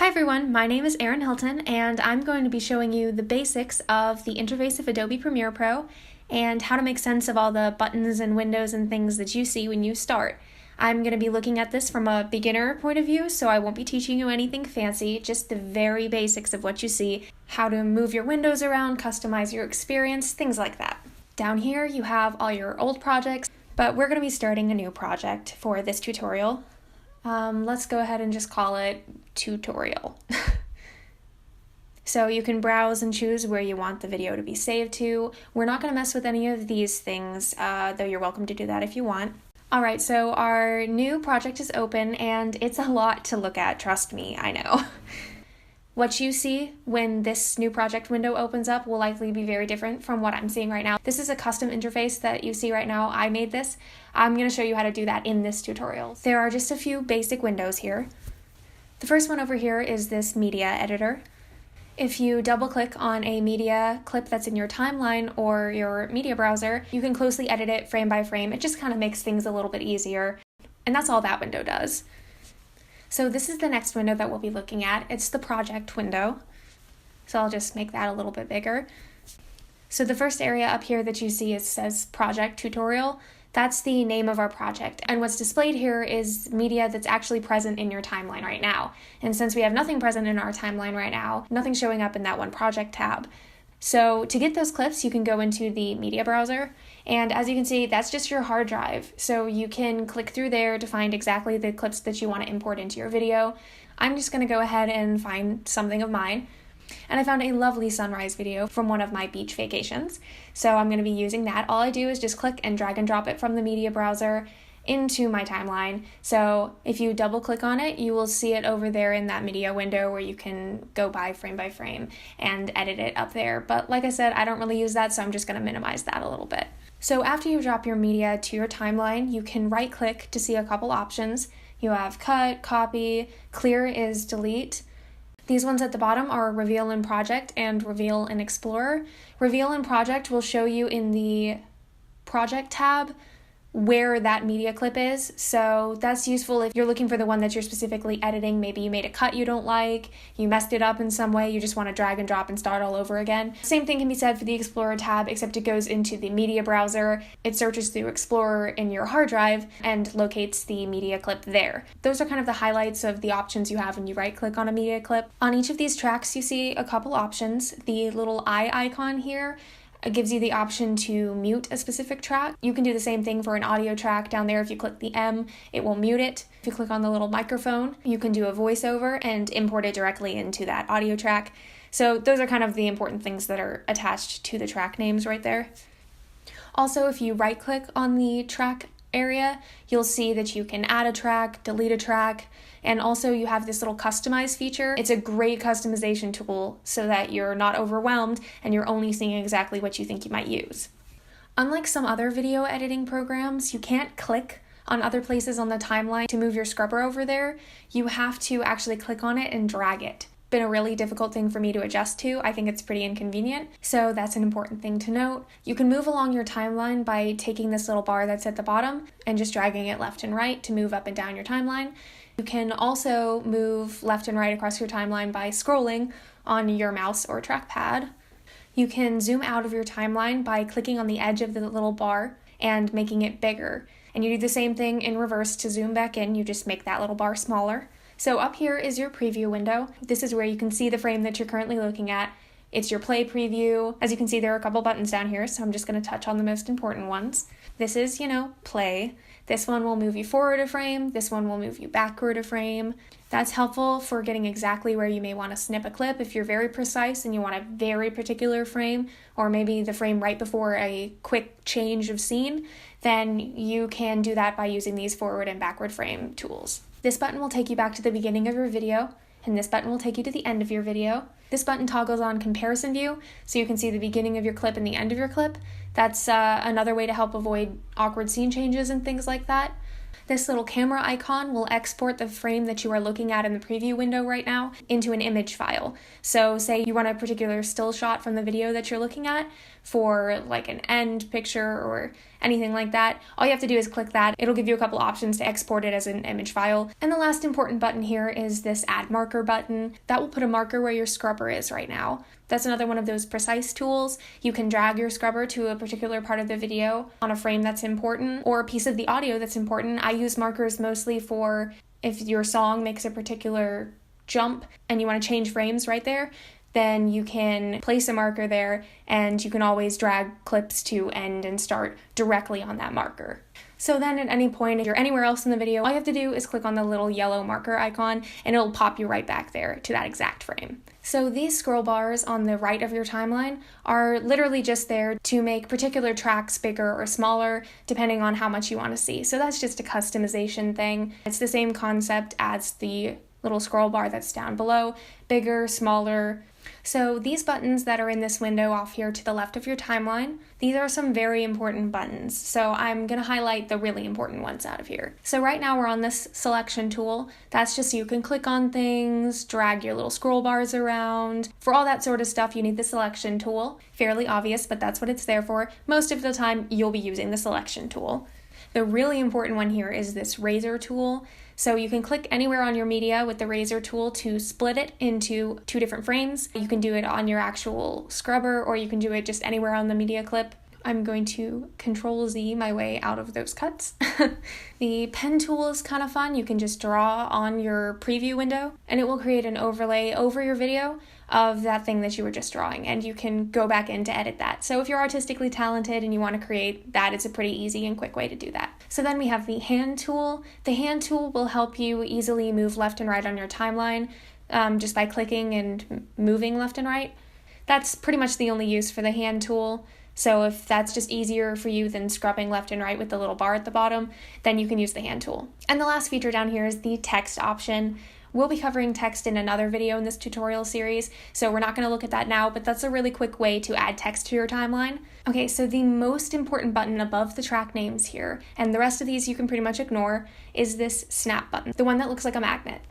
Hi everyone, my name is Erin Hilton and I'm going to be showing you the basics of the interface of Adobe Premiere Pro and how to make sense of all the buttons and windows and things that you see when you start. I'm going to be looking at this from a beginner point of view, so I won't be teaching you anything fancy, just the very basics of what you see, how to move your windows around, customize your experience, things like that. Down here you have all your old projects, but we're going to be starting a new project for this tutorial. Let's go ahead and just call it tutorial. So you can browse and choose where you want the video to be saved to. We're not going to mess with any of these things, though you're welcome to do that if you want. Alright, so our new project is open and it's a lot to look at, trust me, I know. What you see when this new project window opens up will likely be very different from what I'm seeing right now. This is a custom interface that you see right now. I made this. I'm going to show you how to do that in this tutorial. There are just a few basic windows here. The first one over here is this media editor. If you double click on a media clip that's in your timeline or your media browser, you can closely edit it frame by frame. It just kind of makes things a little bit easier. And that's all that window does. So this is the next window that we'll be looking at. It's the project window. So I'll just make that a little bit bigger. So the first area up here that you see says project tutorial. That's the name of our project. And what's displayed here is media that's actually present in your timeline right now. And since we have nothing present in our timeline right now, nothing's showing up in that one project tab. So to get those clips, you can go into the media browser, and as you can see, that's just your hard drive. So you can click through there to find exactly the clips that you want to import into your video. I'm just going to go ahead and find something of mine. And I found a lovely sunrise video from one of my beach vacations. So I'm going to be using that. All I do is just click and drag and drop it from the media browser into my timeline. So if you double click on it, you will see it over there in that media window where you can go by frame and edit it up there. But like I said, I don't really use that, so I'm just going to minimize that a little bit. So after you drop your media to your timeline, you can right click to see a couple options. You have cut, copy, clear is delete. These ones at the bottom are Reveal in Project and Reveal in Explorer. Reveal in Project will show you in the Project tab where that media clip is, so that's useful if you're looking for the one that you're specifically editing. Maybe you made a cut you don't like, you messed it up in some way, you just want to drag and drop and start all over again. Same thing can be said for the Explorer tab, except it goes into the media browser, it searches through Explorer in your hard drive, and locates the media clip there. Those are kind of the highlights of the options you have when you right click on a media clip. On each of these tracks you see a couple options. The little eye icon here gives you the option to mute a specific track. You can do the same thing for an audio track. Down there, if you click the M, it will mute it. If you click on the little microphone, you can do a voiceover and import it directly into that audio track. So those are kind of the important things that are attached to the track names right there. Also, if you right click on the track area, you'll see that you can add a track, delete a track, and also you have this little customize feature. It's a great customization tool so that you're not overwhelmed and you're only seeing exactly what you think you might use. Unlike some other video editing programs, you can't click on other places on the timeline to move your scrubber over there. You have to actually click on it and drag it. Been a really difficult thing for me to adjust to. I think it's pretty inconvenient, so that's an important thing to note. You can move along your timeline by taking this little bar that's at the bottom and just dragging it left and right to move up and down your timeline. You can also move left and right across your timeline by scrolling on your mouse or trackpad. You can zoom out of your timeline by clicking on the edge of the little bar and making it bigger. And you do the same thing in reverse to zoom back in. You just make that little bar smaller. So up here is your preview window. This is where you can see the frame that you're currently looking at. It's your play preview. As you can see, there are a couple buttons down here, so I'm just going to touch on the most important ones. This is, play. This one will move you forward a frame. This one will move you backward a frame. That's helpful for getting exactly where you may want to snip a clip. If you're very precise and you want a very particular frame, or maybe the frame right before a quick change of scene, then you can do that by using these forward and backward frame tools. This button will take you back to the beginning of your video, and this button will take you to the end of your video. This button toggles on comparison view, so you can see the beginning of your clip and the end of your clip. That's another way to help avoid awkward scene changes and things like that. This little camera icon will export the frame that you are looking at in the preview window right now into an image file. So say you want a particular still shot from the video that you're looking at for like an end picture or anything like that. All you have to do is click that. It'll give you a couple options to export it as an image file. And the last important button here is this add marker button. That will put a marker where your scrubber is right now. That's another one of those precise tools. You can drag your scrubber to a particular part of the video on a frame that's important or a piece of the audio that's important. I use markers mostly for if your song makes a particular jump and you want to change frames right there, then you can place a marker there and you can always drag clips to end and start directly on that marker. So then at any point, if you're anywhere else in the video, all you have to do is click on the little yellow marker icon and it'll pop you right back there to that exact frame. So these scroll bars on the right of your timeline are literally just there to make particular tracks bigger or smaller depending on how much you want to see. So that's just a customization thing. It's the same concept as the little scroll bar that's down below, bigger, smaller. So these buttons that are in this window off here to the left of your timeline, these are some very important buttons. So I'm going to highlight the really important ones out of here. So right now we're on this selection tool. That's just so you can click on things, drag your little scroll bars around. For all that sort of stuff, you need the selection tool. Fairly obvious, but that's what it's there for. Most of the time, you'll be using the selection tool. The really important one here is this razor tool. So you can click anywhere on your media with the razor tool to split it into 2 different frames. You can do it on your actual scrubber or you can do it just anywhere on the media clip. I'm going to Control Z my way out of those cuts. The pen tool is kind of fun. You can just draw on your preview window and it will create an overlay over your video of that thing that you were just drawing, and you can go back in to edit that. So if you're artistically talented and you want to create that, it's a pretty easy and quick way to do that. So then we have the hand tool. The hand tool will help you easily move left and right on your timeline just by clicking and moving left and right. That's pretty much the only use for the hand tool. So if that's just easier for you than scrubbing left and right with the little bar at the bottom, then you can use the hand tool. And the last feature down here is the text option. We'll be covering text in another video in this tutorial series, so we're not going to look at that now, but that's a really quick way to add text to your timeline. Okay, so the most important button above the track names here, and the rest of these you can pretty much ignore, is this snap button, the one that looks like a magnet.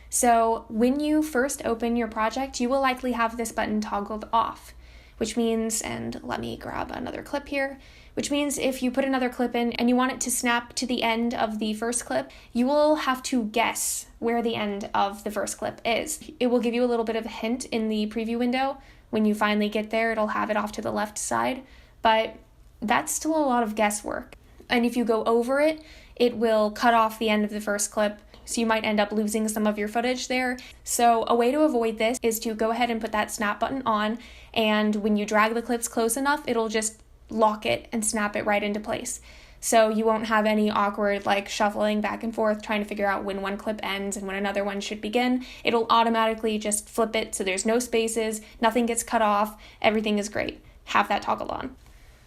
So when you first open your project, you will likely have this button toggled off, which means, and let me grab another clip here, which means if you put another clip in and you want it to snap to the end of the first clip, you will have to guess where the end of the first clip is. It will give you a little bit of a hint in the preview window. When you finally get there, it'll have it off to the left side, but that's still a lot of guesswork. And if you go over it, it will cut off the end of the first clip, so you might end up losing some of your footage there. So a way to avoid this is to go ahead and put that snap button on, and when you drag the clips close enough, it'll just lock it and snap it right into place. So you won't have any awkward shuffling back and forth trying to figure out when one clip ends and when another one should begin. It'll automatically just flip it so there's no spaces, nothing gets cut off, everything is great. Have that toggle on.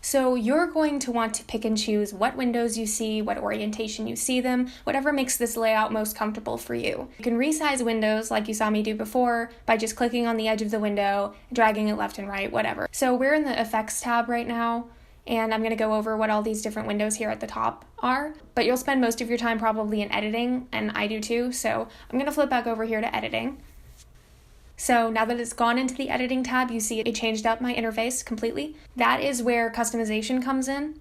So you're going to want to pick and choose what windows you see, what orientation you see them, whatever makes this layout most comfortable for you. You can resize windows like you saw me do before by just clicking on the edge of the window, dragging it left and right, whatever. So we're in the Effects tab right now, and I'm going to go over what all these different windows here at the top are, but you'll spend most of your time probably in editing, and I do too, so I'm going to flip back over here to editing. So now that it's gone into the editing tab, you see it changed up my interface completely. That is where customization comes in.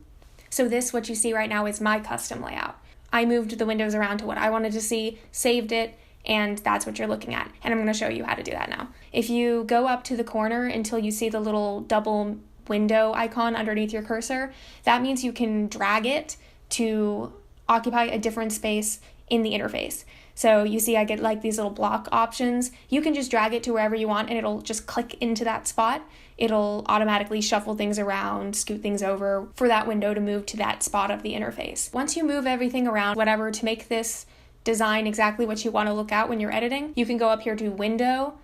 So this, what you see right now, is my custom layout. I moved the windows around to what I wanted to see, saved it, and that's what you're looking at. And I'm going to show you how to do that now. If you go up to the corner until you see the little double window icon underneath your cursor, that means you can drag it to occupy a different space in the interface. So you see I get these little block options. You can just drag it to wherever you want and it'll just click into that spot. It'll automatically shuffle things around, scoot things over for that window to move to that spot of the interface. Once you move everything around, whatever, to make this design exactly what you want to look at when you're editing, you can go up here to Window,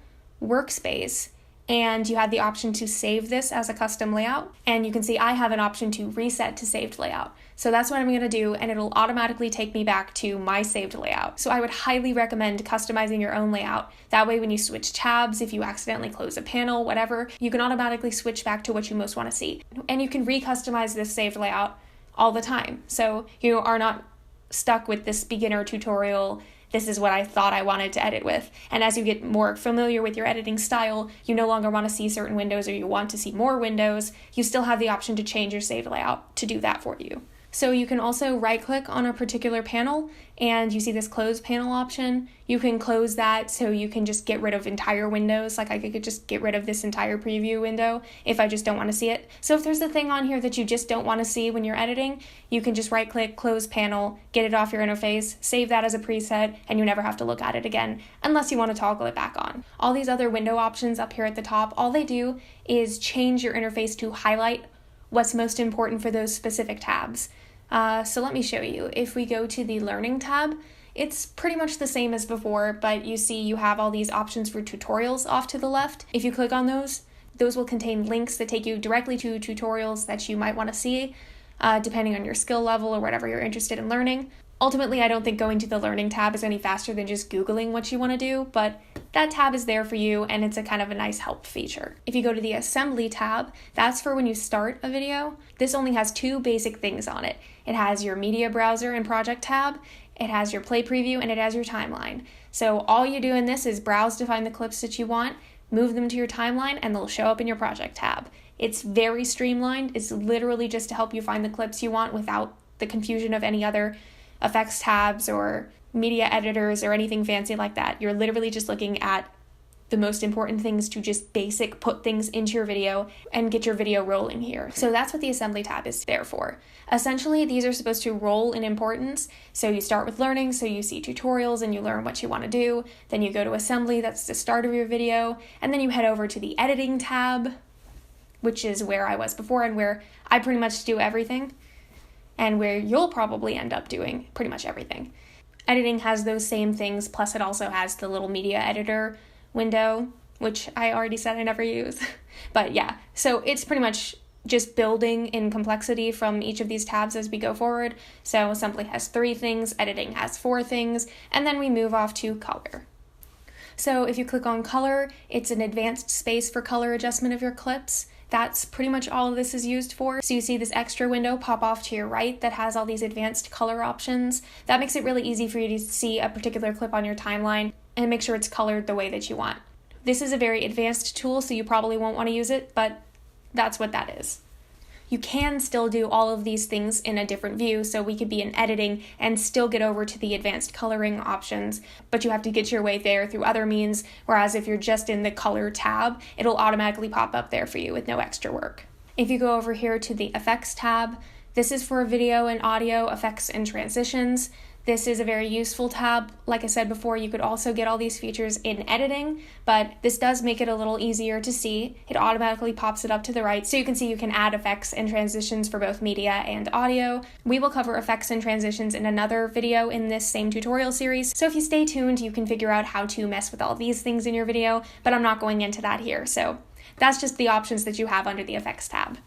Workspace, and you have the option to save this as a custom layout. And you can see I have an option to reset to saved layout. So that's what I'm going to do, and it'll automatically take me back to my saved layout. So I would highly recommend customizing your own layout. That way when you switch tabs, if you accidentally close a panel, whatever, you can automatically switch back to what you most want to see. And you can re-customize this saved layout all the time. So you are not stuck with this beginner tutorial, this is what I thought I wanted to edit with. And as you get more familiar with your editing style, you no longer want to see certain windows or you want to see more windows, you still have the option to change your saved layout to do that for you. So you can also right-click on a particular panel and you see this close panel option. You can close that so you can just get rid of entire windows. Like I could just get rid of this entire preview window if I just don't want to see it. So if there's a thing on here that you just don't want to see when you're editing, you can just right-click, close panel, get it off your interface, save that as a preset, and you never have to look at it again unless you want to toggle it back on. All these other window options up here at the top, all they do is change your interface to highlight what's most important for those specific tabs. So let me show you. If we go to the Learning tab, it's pretty much the same as before, but you see you have all these options for tutorials off to the left. If you click on those will contain links that take you directly to tutorials that you might want to see, depending on your skill level or whatever you're interested in learning. Ultimately, I don't think going to the Learning tab is any faster than just Googling what you want to do, but that tab is there for you and it's a kind of a nice help feature. If you go to the Assembly tab, that's for when you start a video. This only has two basic things on it. It has your Media Browser and Project tab, it has your Play Preview, and it has your timeline. So all you do in this is browse to find the clips that you want, move them to your timeline, and they'll show up in your Project tab. It's very streamlined. It's literally just to help you find the clips you want without the confusion of any other effects tabs or media editors or anything fancy like that. You're literally just looking at the most important things to just basic put things into your video and get your video rolling here. So that's what the Assembly tab is there for. Essentially, these are supposed to roll in importance. So you start with Learning, so you see tutorials and you learn what you want to do. Then you go to Assembly, that's the start of your video. And then you head over to the Editing tab, which is where I was before and where I pretty much do everything, and where you'll probably end up doing pretty much everything. Editing has those same things, plus it also has the little media editor window, which I already said I never use. But yeah, so it's pretty much just building in complexity from each of these tabs as we go forward. So Assembly has 3 things, Editing has 4 things, and then we move off to Color. So if you click on Color, it's an advanced space for color adjustment of your clips. That's pretty much all of this is used for. So you see this extra window pop off to your right that has all these advanced color options. That makes it really easy for you to see a particular clip on your timeline and make sure it's colored the way that you want. This is a very advanced tool, so you probably won't want to use it, but that's what that is. You can still do all of these things in a different view, so we could be in editing and still get over to the advanced coloring options, but you have to get your way there through other means, whereas if you're just in the color tab, it'll automatically pop up there for you with no extra work. If you go over here to the Effects tab, this is for video and audio effects and transitions. This is a very useful tab. Like I said before, you could also get all these features in editing, but this does make it a little easier to see. It automatically pops it up to the right, so you can see you can add effects and transitions for both media and audio. We will cover effects and transitions in another video in this same tutorial series, so if you stay tuned, you can figure out how to mess with all these things in your video, but I'm not going into that here, so that's just the options that you have under the Effects tab.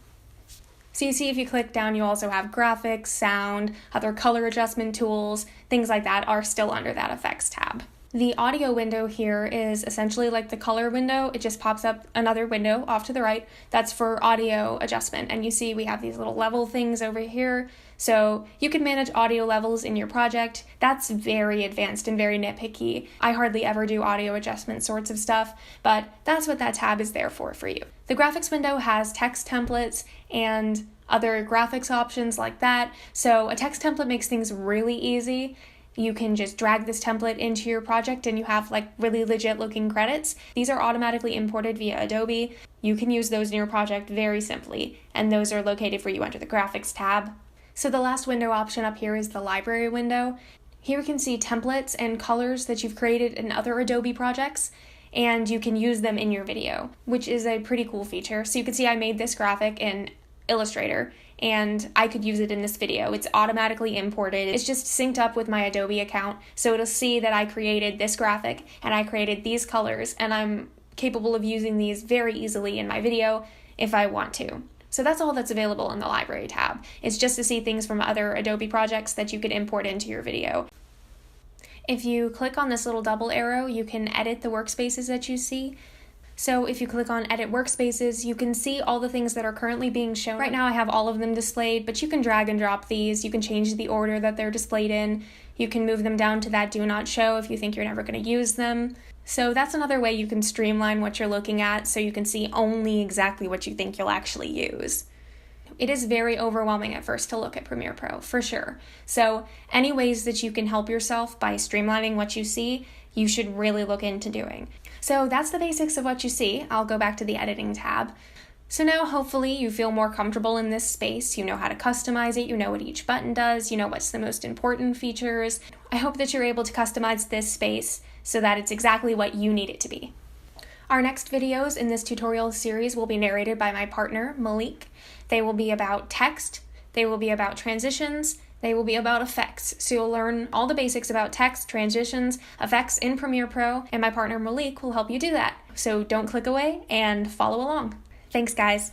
So you see if you click down, you also have graphics, sound, other color adjustment tools, things like that are still under that Effects tab. The audio window here is essentially like the color window. It just pops up another window off to the right. That's for audio adjustment. And you see we have these little level things over here. So you can manage audio levels in your project. That's very advanced and very nitpicky. I hardly ever do audio adjustment sorts of stuff, but that's what that tab is there for you. The graphics window has text templates and other graphics options like that. So a text template makes things really easy. You can just drag this template into your project and you have like really legit looking credits. These are automatically imported via Adobe. You can use those in your project very simply, and those are located for you under the graphics tab. So the last window option up here is the library window. Here you can see templates and colors that you've created in other Adobe projects, and you can use them in your video, which is a pretty cool feature. So you can see I made this graphic in Illustrator, and I could use it in this video. It's automatically imported. It's just synced up with my Adobe account, so it'll see that I created this graphic and I created these colors, and I'm capable of using these very easily in my video if I want to. So that's all that's available in the library tab. It's just to see things from other Adobe projects that you could import into your video. If you click on this little double arrow, you can edit the workspaces that you see. So if you click on Edit Workspaces, you can see all the things that are currently being shown. Right now I have all of them displayed, but you can drag and drop these. You can change the order that they're displayed in. You can move them down to that Do Not Show if you think you're never going to use them. So that's another way you can streamline what you're looking at so you can see only exactly what you think you'll actually use. It is very overwhelming at first to look at Premiere Pro, for sure. So any ways that you can help yourself by streamlining what you see, you should really look into doing. So that's the basics of what you see. I'll go back to the editing tab. So now hopefully you feel more comfortable in this space. You know how to customize it, you know what each button does, you know what's the most important features. I hope that you're able to customize this space so that it's exactly what you need it to be. Our next videos in this tutorial series will be narrated by my partner, Malik. They will be about text, they will be about transitions, they will be about effects. So you'll learn all the basics about text, transitions, effects in Premiere Pro, and my partner Malik will help you do that. So don't click away and follow along. Thanks, guys.